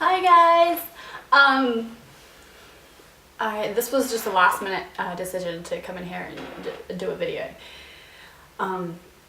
Hi guys! This was just a last minute decision to come in here and do a video.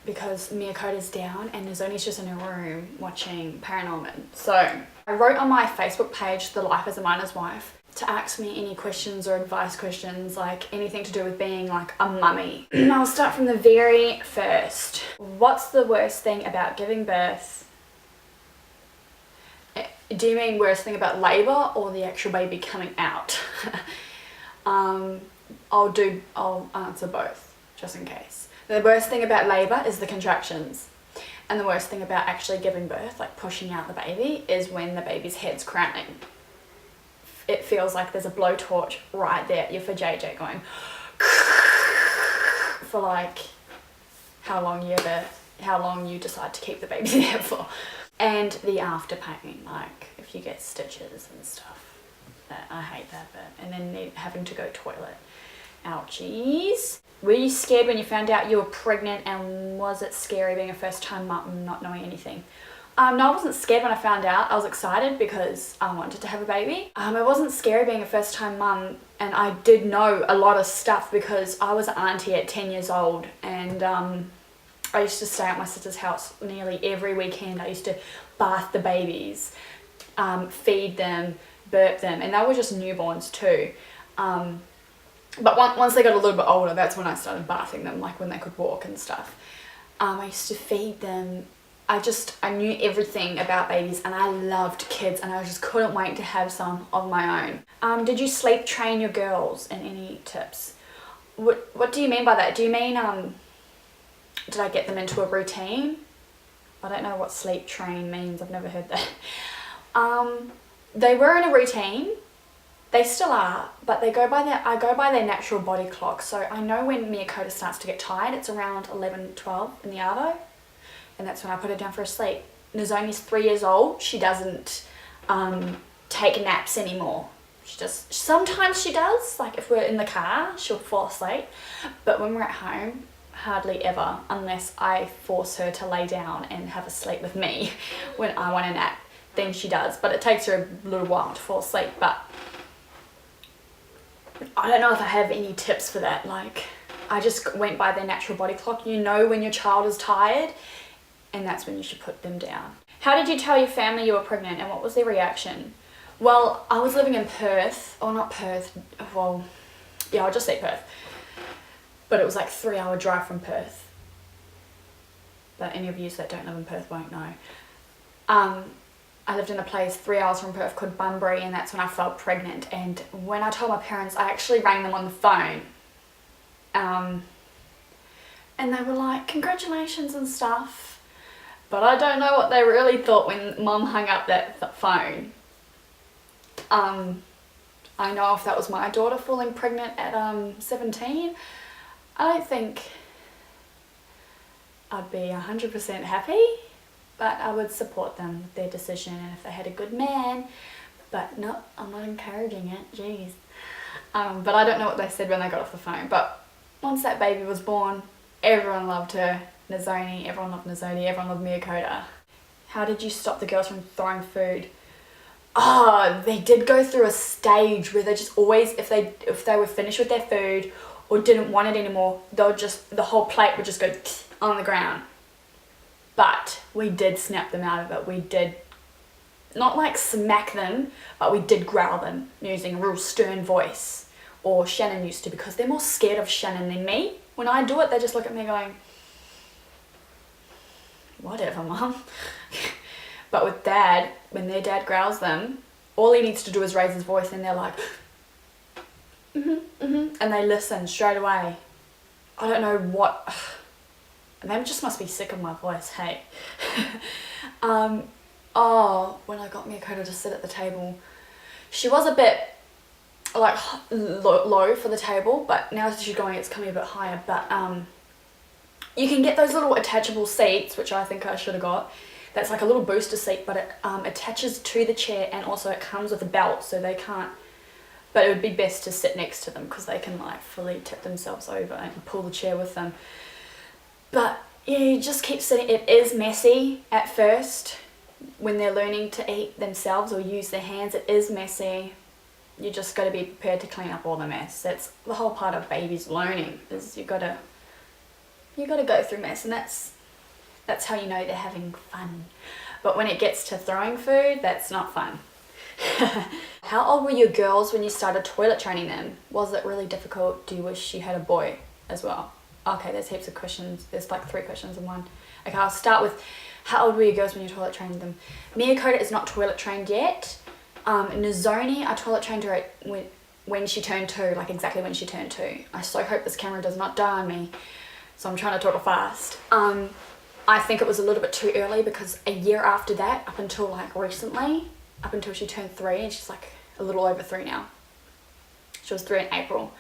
Because Miyakota's down and Nozoni's just in her room watching Paranorman. So I wrote on my Facebook page, The Life as a Miner's Wife, to ask me any questions or advice questions, like anything to do with being like a mummy. I'll start from the very first. What's the worst thing about giving birth? Do you mean worst thing about labour or the actual baby coming out? I'll answer both, just in case. The worst thing about labour is the contractions. And the worst thing about actually giving birth, like pushing out the baby, is when the baby's head's crowning. It feels like there's a blowtorch right there at your vajayjay going for like how long you decide to keep the baby there for. And the after pain, like if you get stitches and stuff. I hate that bit. And then having to go toilet. Ouchies. Were you scared when you found out you were pregnant, and was it scary being a first time mum not knowing anything? No, I wasn't scared when I found out. I was excited because I wanted to have a baby. It wasn't scary being a first time mum, and I did know a lot of stuff because I was an auntie at 10 years old, and I used to stay at my sister's house nearly every weekend. I used to bath the babies, feed them, burp them, and they were just newborns too. But once they got a little bit older, that's when I started bathing them, like when they could walk and stuff. I used to feed them. I knew everything about babies, and I loved kids, and I just couldn't wait to have some of my own. Did you sleep train your girls, and any tips? What do you mean by that? Do you mean, did I get them into a routine? I don't know what sleep train means. I've never heard that. They were in a routine. They still are, but I go by their natural body clock. So I know when Miyakota starts to get tired, it's around 11, 12 in the arvo. And that's when I put her down for a sleep. Nozoni's 3 years old. She doesn't take naps anymore. Sometimes she does, like if we're in the car, she'll fall asleep. But when we're at home, hardly ever, unless I force her to lay down and have a sleep with me when I want a nap, then she does. But it takes her a little while to fall asleep. But I don't know if I have any tips for that. Like, I just went by their natural body clock. You know when your child is tired, and that's when you should put them down. How did you tell your family you were pregnant, and what was their reaction? Well, I was living in Perth, or not Perth, well, yeah, I'll just say Perth. But it was like 3-hour drive from Perth. But any of you that don't live in Perth won't know. I lived in a place 3 hours from Perth called Bunbury, and that's when I felt pregnant. And when I told my parents, I actually rang them on the phone. And they were like, congratulations and stuff. But I don't know what they really thought when Mum hung up that phone. I know if that was my daughter falling pregnant at 17, I don't think I'd be 100% happy. But I would support them with their decision, and if they had a good man. But no, I'm not encouraging it, jeez. But I don't know what they said when they got off the phone. But once that baby was born, everyone loved her. Nozoni, everyone loved Nozoni, everyone loved Miyakota. How did you stop the girls from throwing food? They did go through a stage where they just always, if they were finished with their food or didn't want it anymore, the whole plate would just go on the ground. But we did snap them out of it. We did not like smack them, but we did growl them using a real stern voice. Or Shannon used to, because they're more scared of Shannon than me. When I do it, they just look at me going, whatever, Mum. But with Dad, when their dad growls them, all he needs to do is raise his voice, and they're like, and they listen straight away. I don't know what... And they just must be sick of my voice, hey. When I got Miyakota to sit at the table, she was a bit like low for the table, but now that she's going, it's coming a bit higher. But you can get those little attachable seats, which I think I should have got. That's like a little booster seat, but it attaches to the chair, and also it comes with a belt, so they can't. But it would be best to sit next to them, because they can like fully tip themselves over and pull the chair with them. But yeah, you just keep sitting. It is messy at first. when they're learning to eat themselves or use their hands, it is messy. You just got to be prepared to clean up all the mess. That's the whole part of babies learning, is you got to go through mess, and that's how you know they're having fun. But when it gets to throwing food, that's not fun. How old were your girls when you started toilet training them? Was it really difficult? Do you wish you had a boy as well? Okay, there's heaps of questions. There's like 3 questions in one. Okay, I'll start with how old were your girls when you toilet trained them? Miyakota is not toilet trained yet. Nozoni, I toilet trained her when she turned 2, like exactly when she turned 2. I so hope this camera does not die on me, so I'm trying to talk fast. I think it was a little bit too early, because a year after that, up until like recently, up until she turned 3, and she's like a little over 3 now. She was 3 in April.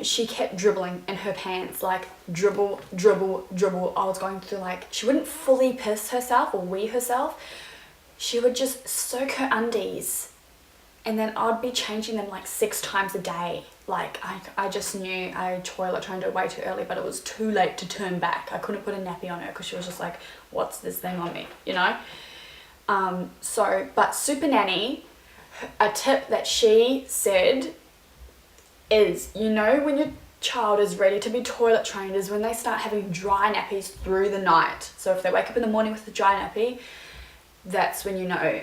She kept dribbling in her pants, like dribble, dribble, dribble. I was going through, like, she wouldn't fully piss herself or wee herself. She would just soak her undies, and then I'd be changing them like 6 times a day. Like, I just knew I toilet trained her way too early, but it was too late to turn back. I couldn't put a nappy on her because she was just like, what's this thing on me, you know? But Super Nanny, a tip that she said is, you know, when your child is ready to be toilet trained is when they start having dry nappies through the night. So if they wake up in the morning with a dry nappy, that's when you know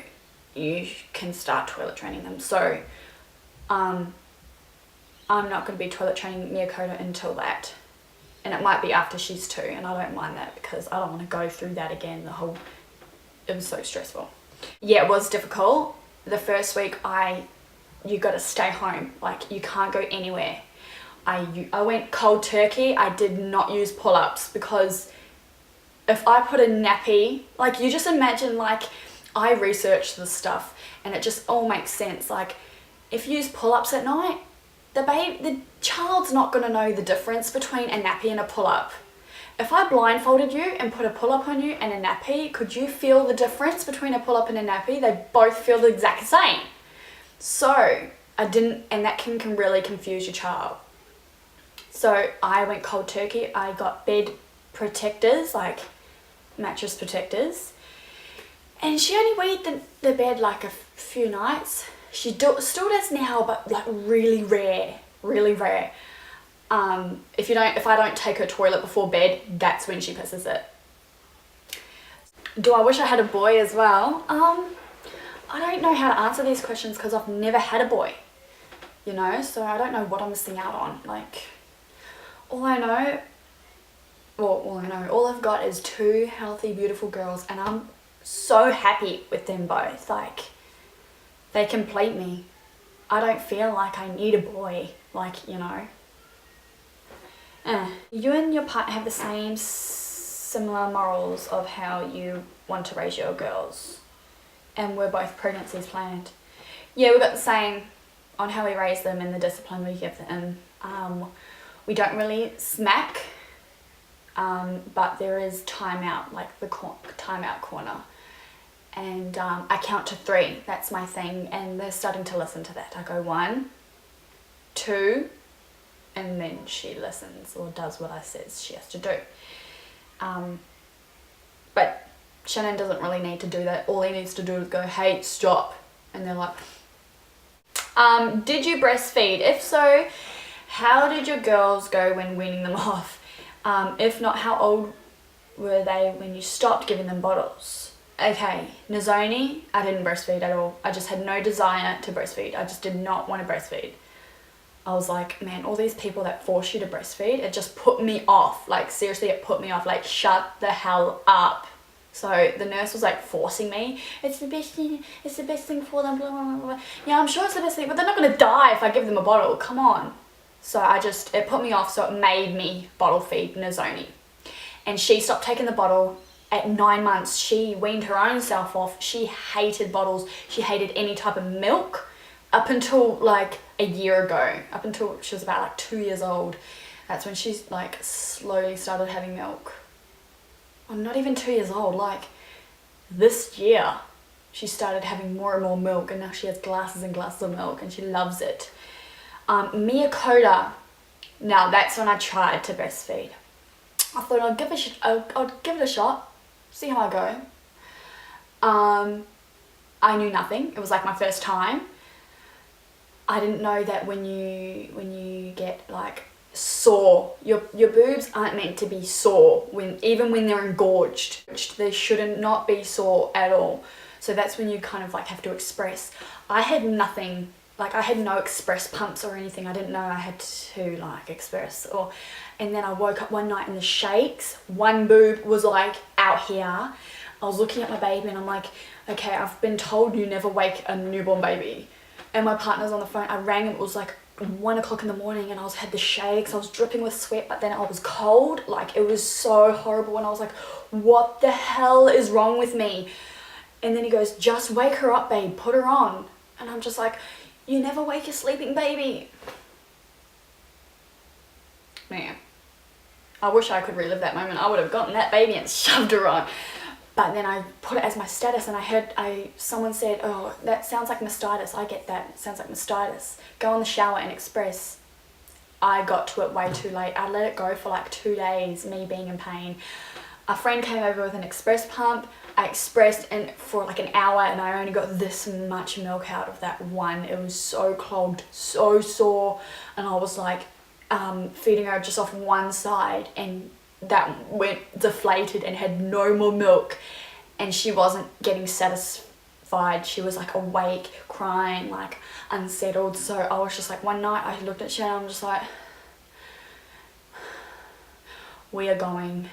you can start toilet training them. So I'm not going to be toilet training Miyakota until that, and it might be after she's 2, and I don't mind that because I don't want to go through that again. It was so stressful. Yeah, it was difficult. The first week you got to stay home, like you can't go anywhere. I went cold turkey. I did not use pull-ups, because if I put a nappy, like, you just imagine, like, I researched this stuff and it just all makes sense. Like, if you use pull-ups at night, the child's not going to know the difference between a nappy and a pull-up. If I blindfolded you and put a pull-up on you and a nappy, could you feel the difference between a pull-up and a nappy? They both feel the exact same. So I didn't, and that can really confuse your child. So I went cold turkey. I got bed protectors, like mattress protectors, and she only weed the bed like a few nights. She still does now, but like really rare. If I don't take her toilet before bed, that's when she pisses it. Do I wish I had a boy as well? I don't know how to answer these questions because I've never had a boy, you know, so I don't know what I'm missing out on. Like, all I've got is 2 healthy, beautiful girls, and I'm so happy with them both. Like, they complete me. I don't feel like I need a boy, like, you know. You and your partner have the same similar morals of how you want to raise your girls, and we're both pregnancies planned. Yeah, we've got the same on how we raise them and the discipline we give them. We don't really smack, but there is timeout, like the timeout corner. And I count to 3, that's my thing, and they're starting to listen to that. I go 1, 2, and then she listens or does what I says she has to do. But Shannon doesn't really need to do that. All he needs to do is go, hey, stop. And they're like, did you breastfeed? If so, how did your girls go when weaning them off? If not, how old were they when you stopped giving them bottles? Okay, Nozoni, I didn't breastfeed at all. I just had no desire to breastfeed. I just did not want to breastfeed. I was like, man, all these people that force you to breastfeed, it just put me off. Like, seriously, it put me off. Like, shut the hell up. So the nurse was like forcing me. It's the best thing for them, blah, blah, blah, blah. Yeah, I'm sure it's the best thing, but they're not going to die if I give them a bottle. Come on. So it put me off, so it made me bottle feed Nozoni. And she stopped taking the bottle. At 9 months, she weaned her own self off. She hated bottles. She hated any type of milk up until like a year ago. Up until she was about like 2 years old. That's when she like slowly started having milk. I'm not even 2 years old. Like, this year, she started having more and more milk, and now she has glasses and glasses of milk, and she loves it. Miyakota, now that's when I tried to breastfeed. I thought I'd give it a shot, see how I go. I knew nothing. It was like my first time. I didn't know that when you get like sore, your boobs aren't meant to be sore even when they're engorged. They shouldn't not be sore at all. So that's when you kind of like have to express. I had nothing, like I had no express pumps or anything. I didn't know I had to like express and then I woke up one night in the shakes. One boob was like out here. I was looking at my baby and I'm like, okay, I've been told you never wake a newborn baby. And my partner's on the phone. I rang him. It was like 1 o'clock in the morning and I had the shakes. I was dripping with sweat, but then I was cold. Like it was so horrible and I was like, what the hell is wrong with me? And then he goes, just wake her up, babe, put her on. And I'm just like, you never wake a sleeping baby. Man, I wish I could relive that moment. I would have gotten that baby and shoved her on. But then I put it as my status and I heard someone said, oh, that sounds like mastitis. I get that. It sounds like mastitis. Go in the shower and express. I got to it way too late. I let it go for like 2 days, me being in pain. A friend came over with an express pump. I expressed and for like an hour and I only got this much milk out of that one. It was so clogged, so sore. And I was like feeding her just off one side and that went deflated and had no more milk, and she wasn't getting satisfied. She was like awake, crying, like unsettled. So I was just like, one night I looked at Shannon and I'm just like, we are going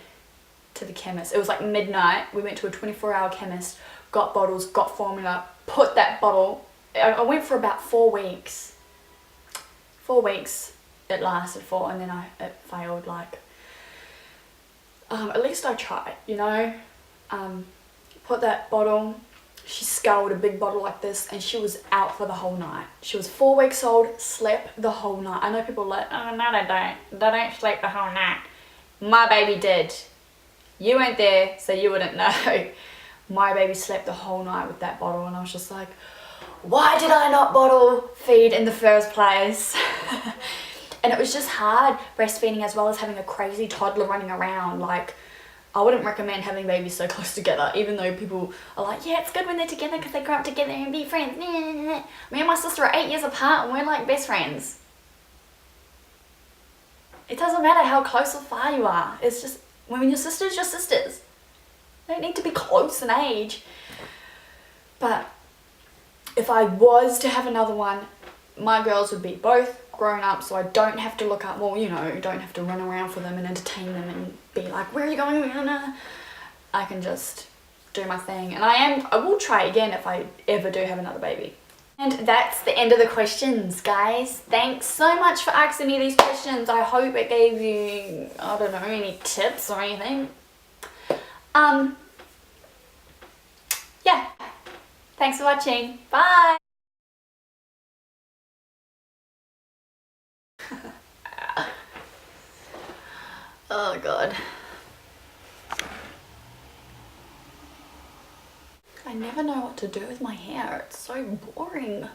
to the chemist. It was like midnight. We went to a 24-hour chemist, got bottles, got formula, put that bottle. I went for about 4 weeks. 4 weeks it lasted for, and then it failed. Like at least I tried, you know. Put that bottle. She sculled a big bottle like this and she was out for the whole night. She was 4 weeks old, slept the whole night. I know people are like, oh no they don't. They don't sleep the whole night. My baby did. You weren't there, so you wouldn't know. My baby slept the whole night with that bottle and I was just like, why did I not bottle feed in the first place? And it was just hard breastfeeding as well as having a crazy toddler running around. Like, I wouldn't recommend having babies so close together, even though people are like, yeah, it's good when they're together because they grow up together and be friends. Me and my sister are 8 years apart and we're like best friends. It doesn't matter how close or far you are. It's just, when your sister's your sisters. They don't need to be close in age. But if I was to have another one, my girls would be both grown up, so I don't have to look up, well, you know, don't have to run around for them and entertain them and be like, where are you going? I can just do my thing. And I will try again if I ever do have another baby. And that's the end of the questions, guys. Thanks so much for asking me these questions. I hope it gave you, I don't know, any tips or anything. Yeah. Thanks for watching. Bye. Oh god. I never know what to do with my hair. It's so boring.